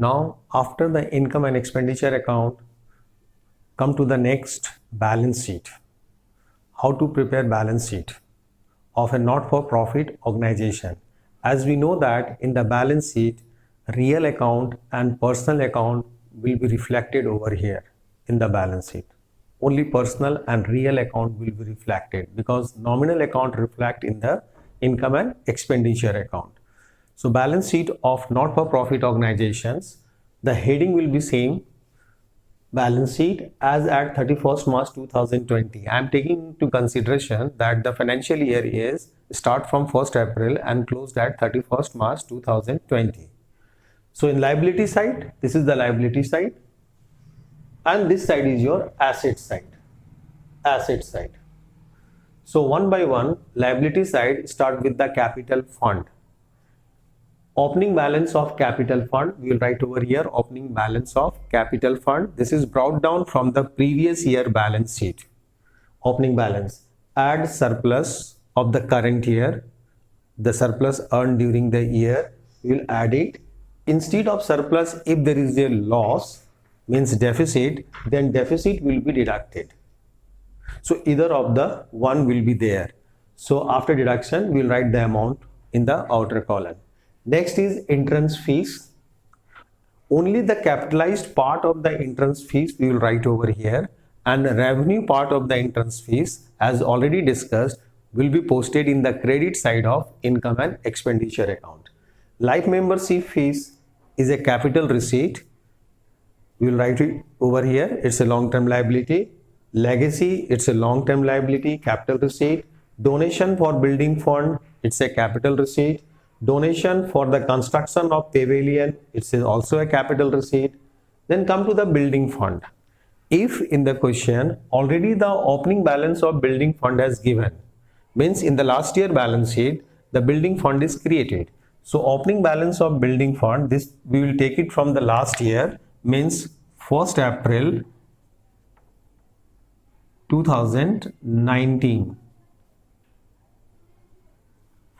Now, after the income and expenditure account, come to the next balance sheet. How to prepare balance sheet of a not-for-profit organization. As we know that in the balance sheet, real account and personal account will be reflected over here in the balance sheet. Only personal and real account will be reflected because nominal account reflect in the income and expenditure account. So balance sheet of not-for-profit organizations, the heading will be same, balance sheet as at 31st March 2020. I am taking into consideration that the financial year is start from 1st April and closed at 31st March 2020. So in liability side, this is the liability side and this side is your asset side. Asset side. So one by one, liability side start with the capital fund. Opening balance of capital fund, we will write over here opening balance of capital fund. This is brought down from the previous year balance sheet. Opening balance. Add surplus of the current year. The surplus earned during the year, we will add it. Instead of surplus, if there is a loss, means deficit, then deficit will be deducted. So either of the one will be there. So after deduction, we will write the amount in the outer column. Next is entrance fees. Only the capitalized part of the entrance fees we will write over here, and revenue part of the entrance fees, as already discussed, will be posted in the credit side of income and expenditure account. Life membership fees is a capital receipt. We will write it over here. It's a long-term liability. Legacy, it's a long-term liability, capital receipt. Donation for building fund, it's a capital receipt. Donation for the construction of pavilion, it's also a capital receipt. Then come to the building fund. If in the question already the opening balance of building fund has given, means in the last year balance sheet the building fund is created. So opening balance of building fund, this we will take it from the last year, means 1st April 2019.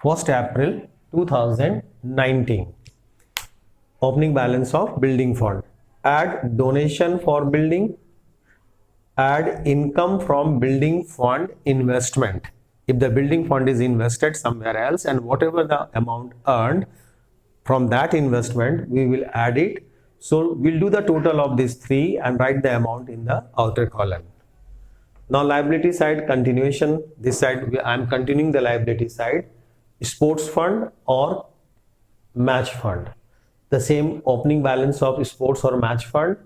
1st April 2019. Opening balance of building fund. Add donation for building. Add income from building fund investment. If the building fund is invested somewhere else and whatever the amount earned from that investment, we will add it. So we'll do the total of these three and write the amount in the outer column. Now liability side continuation. This side I am continuing the liability side. Sports fund or match fund. The same opening balance of sports or match fund.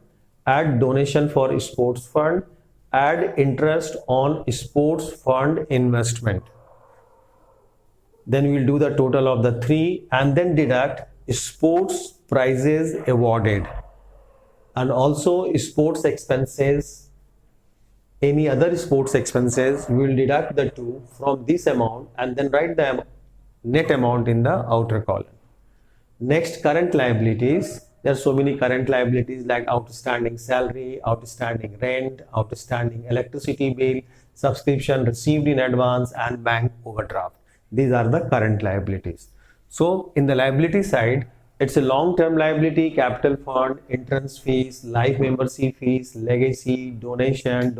Add donation for sports fund. Add interest on sports fund investment. Then we will do the total of the three and then deduct sports prizes awarded and also sports expenses. Any other sports expenses, we will deduct the two from this amount and then write the net amount in the outer column. Next, current liabilities. There are so many current liabilities like outstanding salary, outstanding rent, outstanding electricity bill, subscription received in advance and bank overdraft. These are the current liabilities. So in the liability side, it's a long-term liability, capital fund, entrance fees, life membership fees, legacy, donation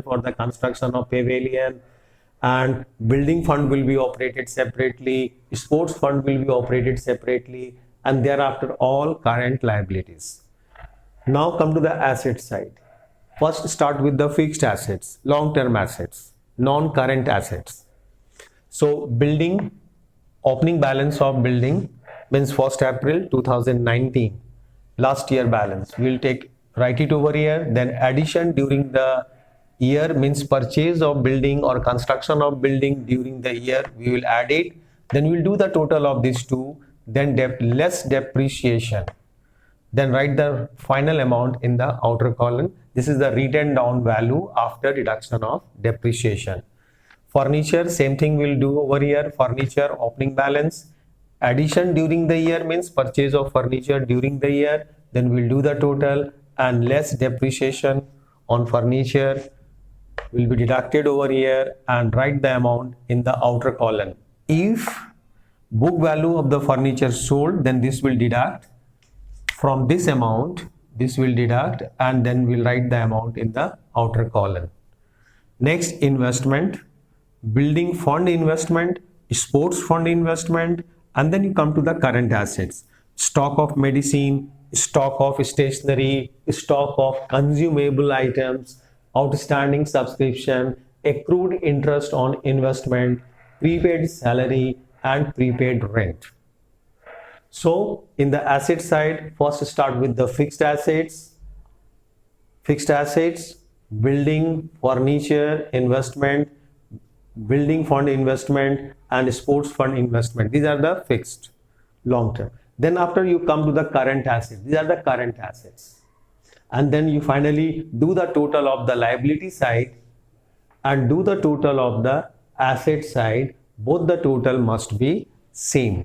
for the construction of pavilion, and building fund will be operated separately, sports fund will be operated separately, and thereafter all current liabilities. Now come to the asset side. First start with the fixed assets, long-term assets, non-current assets. So building, opening balance of building means 1st April 2019, last year balance. We will write it over here. Then addition during the year means purchase of building or construction of building during the year, we will add it. Then we will do the total of these two, then less depreciation. Then write the final amount in the outer column. This is the written down value after deduction of depreciation. Furniture, same thing we'll do over here. Furniture opening balance. Addition during the year means purchase of furniture during the year. Then we'll do the total and less depreciation on furniture will be deducted over here and write the amount in the outer column. If book value of the furniture sold, then this will deduct From this amount, this will deduct, and then we'll write the amount in the outer column. Next, investment, building fund investment, sports fund investment, and then you come to the current assets. Stock of medicine, stock of stationery, stock of consumable items, outstanding subscription, accrued interest on investment, prepaid salary, and prepaid rent. So in the asset side, first start with the fixed assets, building, furniture, investment, building fund investment, and sports fund investment. These are the fixed long term. Then after you come to the current assets. These are the current assets. And then you finally do the total of the liability side and do the total of the asset side. Both the total must be same.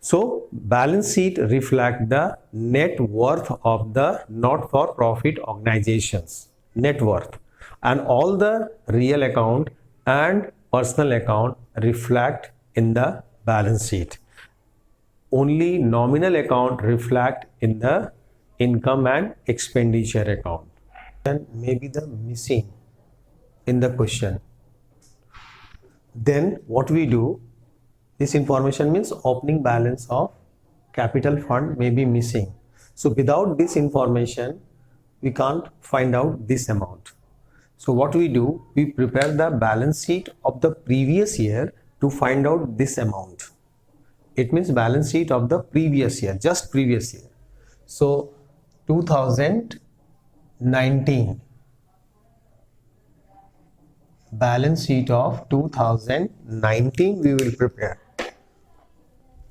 So balance sheet reflect the net worth of the not-for-profit organizations, net worth, and all the real account and personal account reflect in the balance sheet. Only nominal account reflect in the income and expenditure account. And maybe the missing in the question. Then what we do, this information means opening balance of capital fund may be missing. So without this information, we can't find out this amount. So what we do, we prepare the balance sheet of the previous year to find out this amount. It means balance sheet of the previous year, just previous year. So 2019, balance sheet of 2019 we will prepare.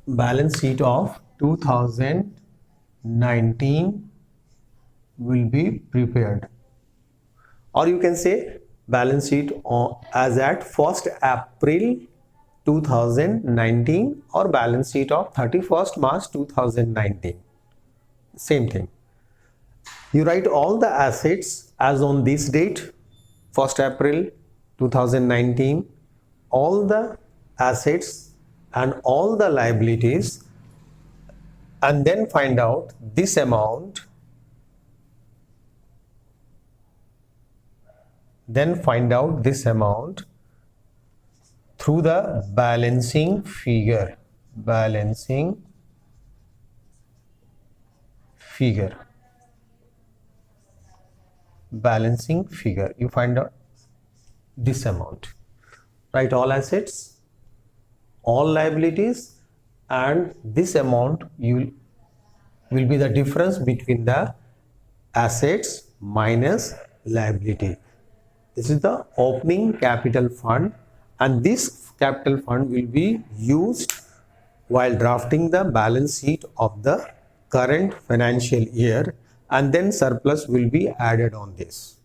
Balance sheet of 2019 will be prepared, or you can say balance sheet as at 1st April 2019 or balance sheet of 31st March 2019. Same thing. You write all the assets as on this date, 1st April 2019, all the assets and all the liabilities, and then find out this amount. Then find out this amount through the balancing figure. Balancing figure. Balancing figure. You find out this amount. Write all assets, all liabilities, and this amount will be the difference between the assets minus liability. This is the opening capital fund, and this capital fund will be used while drafting the balance sheet of the current financial year, and then surplus will be added on this.